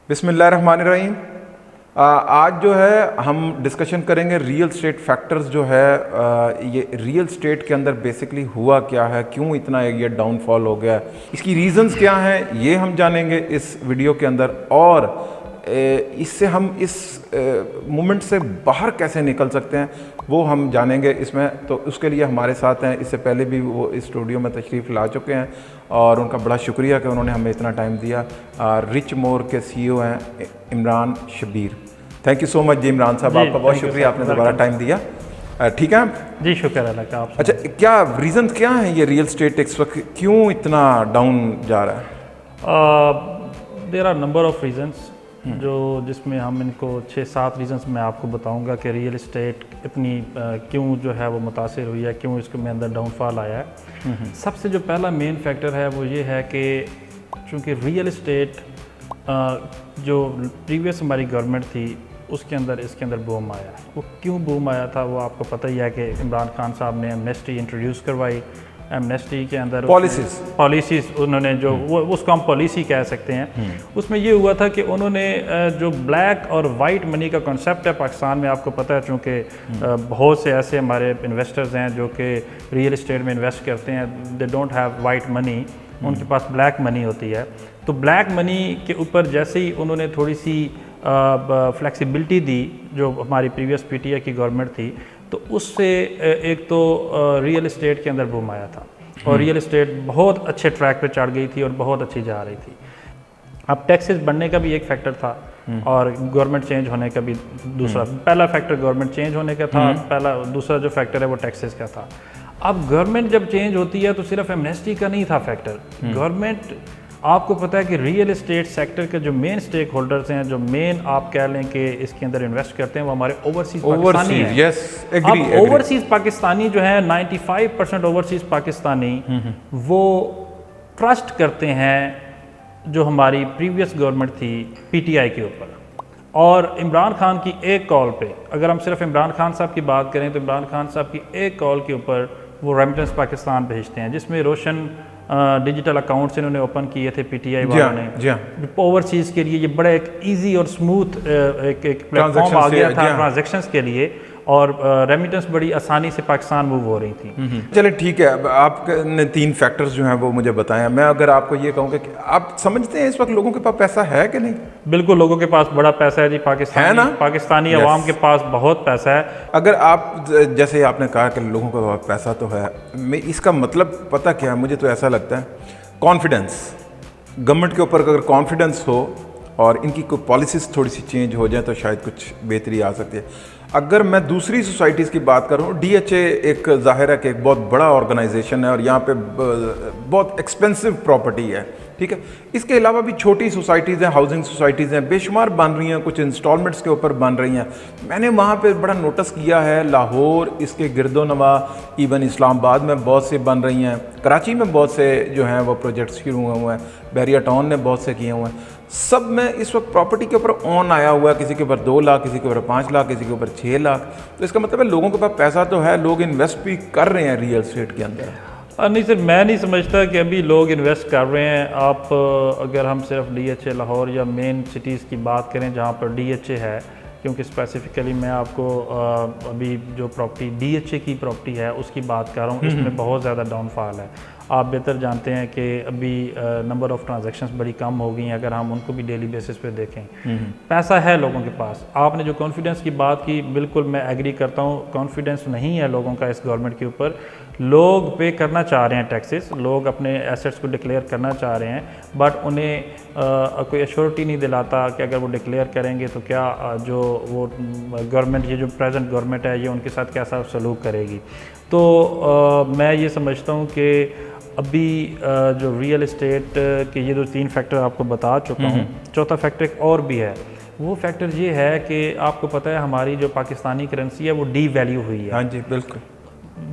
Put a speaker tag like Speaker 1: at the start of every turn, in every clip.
Speaker 1: बिस्मिल्लाहिर्रहमानिर्रहीम। आज जो है हम डिस्कशन करेंगे रियल स्टेट फैक्टर्स जो है ये रियल स्टेट के अंदर बेसिकली हुआ क्या है, क्यों इतना ये डाउनफॉल हो गया, इसकी रीज़न्स क्या हैं, ये हम जानेंगे इस वीडियो के अंदर। और इससे हम इस मोमेंट से बाहर कैसे निकल सकते हैं वो हम जानेंगे इसमें। तो उसके लिए हमारे साथ हैं, इससे पहले भी वो इस स्टूडियो में तशरीफ़ ला चुके हैं और उनका बड़ा शुक्रिया कि उन्होंने हमें इतना टाइम दिया। रिच मोर के CEO हैं Imran Shabir. Thank you so much ji Imran sahab, आपका बहुत शुक्रिया, आपने दोबारा टाइम दिया। ठीक है
Speaker 2: जी, शुक्र अल्लाह का। आप
Speaker 1: अच्छा, क्या रीज़न क्या है ये रियल स्टेट इस वक्त क्यों इतना डाउन जा रहा है?
Speaker 2: There are number of reasons जिसमें हम इनको 6-7 रीजंस मैं आपको बताऊंगा कि रियल इस्टेट इतनी क्यों जो है वो मुतासिर हुई है, क्यों इसके में अंदर डाउनफॉल आया है। सबसे जो पहला मेन फैक्टर है वो ये है कि चूँकि रियल इस्टेट जो प्रीवियस हमारी गवर्नमेंट थी उसके अंदर इसके अंदर बूम आया। वो क्यों बूम आया था वो आपको पता ही है कि इमरान खान साहब ने एमनेस्टी इंट्रोड्यूस करवाई। एमनेस्टी के अंदर पॉलिसीज़ उन्होंने जो वो उसको हम पॉलिसी कह सकते हैं। उसमें ये हुआ था कि उन्होंने जो ब्लैक और वाइट मनी का कॉन्सेप्ट है पाकिस्तान में, आपको पता है चूँकि बहुत से ऐसे हमारे इन्वेस्टर्स हैं जो कि रियल इस्टेट में इन्वेस्ट करते हैं, they don't have white money, उनके पास ब्लैक मनी होती है। तो ब्लैक मनी के ऊपर जैसे ही उन्होंने थोड़ी सी फ्लेक्सिबिलिटी दी जो हमारी प्रीवियस PTI की गवर्नमेंट थी, तो उससे एक तो रियल इस्टेट के अंदर बूम आया था और रियल इस्टेट बहुत अच्छे ट्रैक पे चढ़ गई थी और बहुत अच्छी जा रही थी। अब टैक्सेस बढ़ने का भी एक फैक्टर था और गवर्नमेंट चेंज होने का भी दूसरा। पहला फैक्टर गवर्नमेंट चेंज होने का था, दूसरा जो फैक्टर है वो टैक्सेस का था। अब गवर्नमेंट जब चेंज होती है तो सिर्फ एमनेस्टी का नहीं था फैक्टर। गवर्नमेंट, आपको पता है कि रियल इस्टेट सेक्टर के जो मेन स्टेक होल्डर्स हैं, जो मेन आप कह लें कि इसके अंदर इन्वेस्ट करते हैं, वो हमारे ओवरसीज पाकिस्तानी हैं। अब ओवरसीज पाकिस्तानी जो है 95% ओवरसीज पाकिस्तानी वो ट्रस्ट करते हैं जो हमारी प्रीवियस गवर्नमेंट थी PTI के ऊपर। और इमरान खान की एक कॉल पे, अगर हम सिर्फ इमरान खान साहब की बात करें तो इमरान खान साहब की एक कॉल के ऊपर वो रेमिटेंस पाकिस्तान भेजते हैं, जिसमें रोशन डिजिटल अकाउंट्स इन्होंने ओपन किए थे PTI वालों ने। ओवरसीज़ के लिए ये बड़ा एक इजी और स्मूथ एक प्लेटफॉर्म आ गया था ट्रांजैक्शंस के लिए, और रेमिटेंस बड़ी आसानी से पाकिस्तान मूव हो रही थी।
Speaker 1: चले ठीक है, अब आपने 3 फैक्टर्स जो हैं वो मुझे बताया। मैं अगर आपको ये कहूँ कि आप समझते हैं इस वक्त लोगों के पास पैसा है कि नहीं?
Speaker 2: बिल्कुल, लोगों के पास बड़ा पैसा है जी। पाकिस्तानी अवाम के पास बहुत पैसा है।
Speaker 1: अगर आप जैसे आपने कहा कि लोगों के पास पैसा तो है, मैं इसका मतलब पता क्या है, मुझे तो ऐसा लगता है कॉन्फिडेंस। गवर्नमेंट के ऊपर अगर कॉन्फिडेंस हो और इनकी कोई पॉलिसीज़ थोड़ी सी चेंज हो जाए तो शायद कुछ बेहतरी आ सकती है। अगर मैं दूसरी सोसाइटीज़ की बात करूँ, DHA एक ज़ाहिर है कि एक बहुत बड़ा ऑर्गेनाइजेशन है और यहाँ पे बहुत एक्सपेंसिव प्रॉपर्टी है, ठीक है। इसके अलावा भी छोटी सोसाइटीज़ हैं, हाउसिंग सोसाइटीज़ हैं, बेशुमार बन रही हैं, कुछ इंस्टॉलमेंट्स के ऊपर बन रही हैं। मैंने वहाँ पे बड़ा नोटिस किया है, लाहौर, इसके गिरदोनवा, इवन इस्लामाबाद में बहुत से बन रही हैं, कराची में बहुत से जो हैं वो प्रोजेक्ट्स शुरू हुए हैं, बैरिया टाउन ने बहुत से किए हुए हैं। सब में इस वक्त प्रॉपर्टी के ऊपर ऑन आया हुआ है, किसी के ऊपर 2 लाख, किसी के ऊपर 5 लाख, किसी के ऊपर 6 लाख। तो इसका मतलब है लोगों के पास पैसा तो है, लोग इन्वेस्ट भी कर रहे हैं रियल एस्टेट के अंदर।
Speaker 2: नहीं सर, मैं नहीं समझता कि अभी लोग इन्वेस्ट कर रहे हैं। आप अगर हम सिर्फ DHA लाहौर या मेन सिटीज़ की बात करें जहाँ पर DHA है, क्योंकि स्पेसिफिकली मैं आपको अभी जो प्रॉपर्टी DHA की प्रॉपर्टी है उसकी बात कर रहा हूँ, इसमें बहुत ज़्यादा डाउनफॉल है। आप बेहतर जानते हैं कि अभी नंबर ऑफ़ ट्रांजैक्शंस बड़ी कम हो गई हैं, अगर हम उनको भी डेली बेसिस पे देखें। पैसा है लोगों के पास। आपने जो कॉन्फिडेंस की बात की, बिल्कुल मैं एग्री करता हूँ, कॉन्फिडेंस नहीं है लोगों का इस गवर्नमेंट के ऊपर। लोग पे करना चाह रहे हैं टैक्सेस, लोग अपने एसेट्स को डिक्लेयर करना चाह रहे हैं, बट उन्हें कोई एश्योरिटी नहीं दिलाता कि अगर वो डिक्लेयर करेंगे तो क्या जो वो गवर्नमेंट, ये जो प्रेजेंट गवर्नमेंट है, ये उनके साथ कैसा सलूक करेगी। तो मैं ये समझता हूँ कि अभी जो रियल इस्टेट के ये जो 3 फैक्टर आपको बता चुका हूँ, चौथा फैक्टर एक और भी है। वो फैक्टर ये है कि आपको पता है हमारी जो पाकिस्तानी करेंसी है वो डीवैल्यू हुई है।
Speaker 1: हाँ जी, बिल्कुल।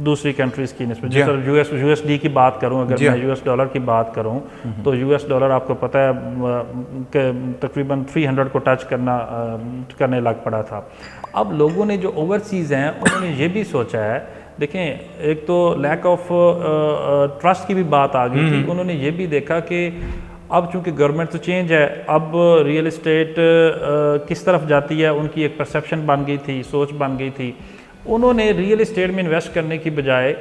Speaker 2: दूसरी कंट्रीज़ की निस्बत, जैसे USD की बात करूं, अगर मैं US डॉलर की बात करूं तो US डॉलर आपको पता है कि तकरीबन 300 को टच करने लग पड़ा था। अब लोगों ने जो ओवरसीज़ हैं उन्होंने ये भी सोचा है, देखें, एक तो लैक ऑफ ट्रस्ट की भी बात आ गई थी। उन्होंने ये भी देखा कि अब चूंकि गवर्नमेंट तो चेंज है, अब रियल इस्टेट किस तरफ जाती है उनकी एक परसेप्शन बन गई थी, सोच बन गई थी। उन्होंने रियल इस्टेट में इन्वेस्ट करने की बजाय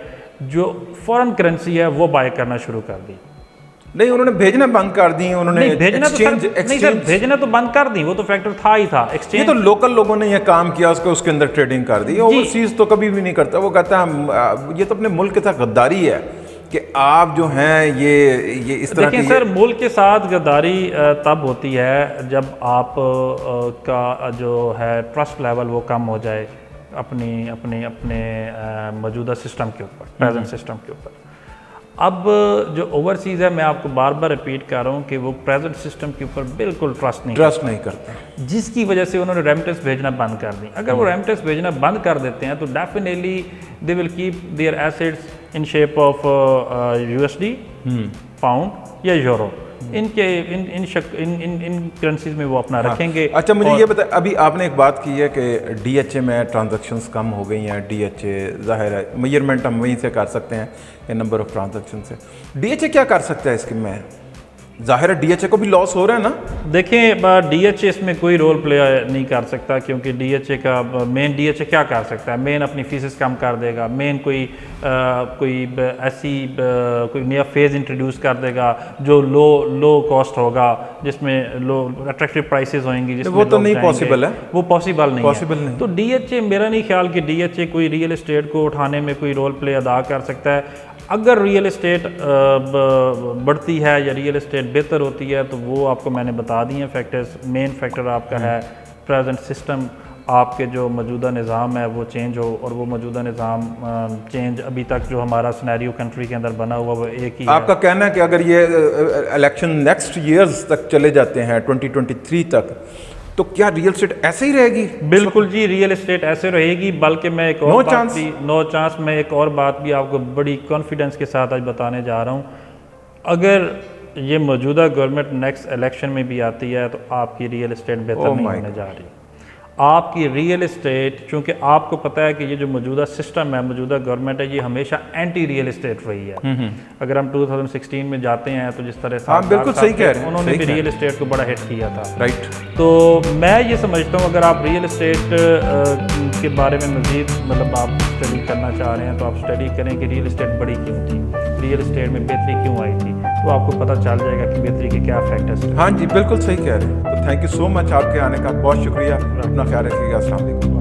Speaker 2: जो फॉरेन करेंसी है वो बाय करना शुरू कर दी।
Speaker 1: नहीं, उन्होंने भेजना बंद कर दी, उन्होंने
Speaker 2: नहीं भेजना तो
Speaker 1: exchange-
Speaker 2: सर, नहीं सर, भेजना तो बंद कर दी, वो तो फैक्टर था ही था।
Speaker 1: ये
Speaker 2: एक्सचेंज
Speaker 1: तो लोकल लोगों ने ये काम किया, उसको उसके अंदर ट्रेडिंग कर दी। ओवरसीज तो कभी भी नहीं करता, वो कहता है ये तो अपने मुल्क के साथ गद्दारी है कि आप जो हैं ये इस तरह
Speaker 2: देखिए
Speaker 1: की
Speaker 2: सर, मुल्क के साथ गद्दारी तब होती है जब आप का जो है ट्रस्ट लेवल वो कम हो जाए अपनी अपने अपने मौजूदा सिस्टम के ऊपर, प्रेजेंट सिस्टम के ऊपर। अब जो ओवरसीज़ है, मैं आपको बार बार रिपीट कर रहा हूँ कि वो प्रेजेंट सिस्टम के ऊपर बिल्कुल ट्रस्ट नहीं
Speaker 1: करते,
Speaker 2: जिसकी वजह से उन्होंने रेमिटेंस भेजना बंद कर दी। अगर वो रेमिटेंस भेजना बंद कर देते हैं तो definitely they will keep their assets in shape of USD, pound या यूरो, इनके इन करेंसीज में वो अपना रखेंगे।
Speaker 1: अच्छा, मुझे ये बताएं, अभी आपने एक बात की है कि DHA में ट्रांजैक्शंस कम हो गई हैं। DHA ज़ाहिर है मेजरमेंट हम वहीं से कर सकते हैं कि नंबर ऑफ ट्रांजैक्शन से। DHA क्या कर सकता है इसके में? ज़ाहिर है DHA को भी लॉस हो रहा है ना?
Speaker 2: देखें, DHA इसमें कोई रोल प्ले नहीं कर सकता, क्योंकि DHA का मेन DHA क्या कर सकता है? मेन अपनी फीसेस कम कर देगा, मेन कोई ऐसी कोई नया फेज़ इंट्रोड्यूस कर देगा जो लो कॉस्ट होगा, जिसमें लो अट्रैक्टिव प्राइसेस होंगी, जिसमें
Speaker 1: वो तो नहीं पॉसिबल है,
Speaker 2: वो पॉसिबल
Speaker 1: नहीं
Speaker 2: है। तो DHA, मेरा नहीं ख्याल कि DHA कोई रियल एस्टेट को उठाने में कोई रोल प्ले अदा कर सकता है। अगर रियल एस्टेट बढ़ती है या रियल एस्टेट बेहतर होती है तो वो आपको मैंने बता दिए हैं फैक्टर्स। मेन फैक्टर आपका है प्रेजेंट सिस्टम, आपके जो मौजूदा निज़ाम है वो चेंज हो, और वो मौजूदा निज़ाम चेंज अभी तक जो हमारा सिनेरियो कंट्री के अंदर बना हुआ वो एक ही
Speaker 1: आपका कहना है कि अगर ये इलेक्शन नेक्स्ट ईयर्स तक चले जाते हैं 2023 तक, तो क्या रियल एस्टेट ऐसे ही रहेगी?
Speaker 2: बिल्कुल जी, रियल एस्टेट ऐसे रहेगी। बल्कि मैं एक और
Speaker 1: नो
Speaker 2: चांस मैं एक और बात भी आपको बड़ी कॉन्फिडेंस के साथ आज बताने जा रहा हूँ। अगर ये मौजूदा गवर्नमेंट नेक्स्ट इलेक्शन में भी आती है तो आपकी रियल एस्टेट बेहतर नहीं होने जा रही। आपकी रियल एस्टेट, चूँकि आपको पता है कि ये जो मौजूदा सिस्टम है, मौजूदा गवर्नमेंट है, ये हमेशा एंटी रियल एस्टेट रही है। अगर हम 2016 में जाते हैं तो जिस तरह से
Speaker 1: बिल्कुल सही कह रहे हैं,
Speaker 2: उन्होंने भी रियल एस्टेट को बड़ा हिट किया था।
Speaker 1: राइट।
Speaker 2: तो मैं ये समझता हूँ अगर आप रियल एस्टेट के बारे में मज़ीद मतलब आप स्टडी करना चाह रहे हैं तो आप स्टडी करें कि रियल एस्टेट बड़ी क्यों थी, रियल एस्टेट में बेहतरी क्यों आई थी, तो आपको पता चल जाएगा कि बेहतरी के क्या फैक्टर्स हैं।
Speaker 1: हाँ जी, बिल्कुल सही कह रहे हैं। तो थैंक यू सो मच आपके आने का, बहुत शुक्रिया। अपना ख्याल रखिएगा। अस्सलाम वालेकुम।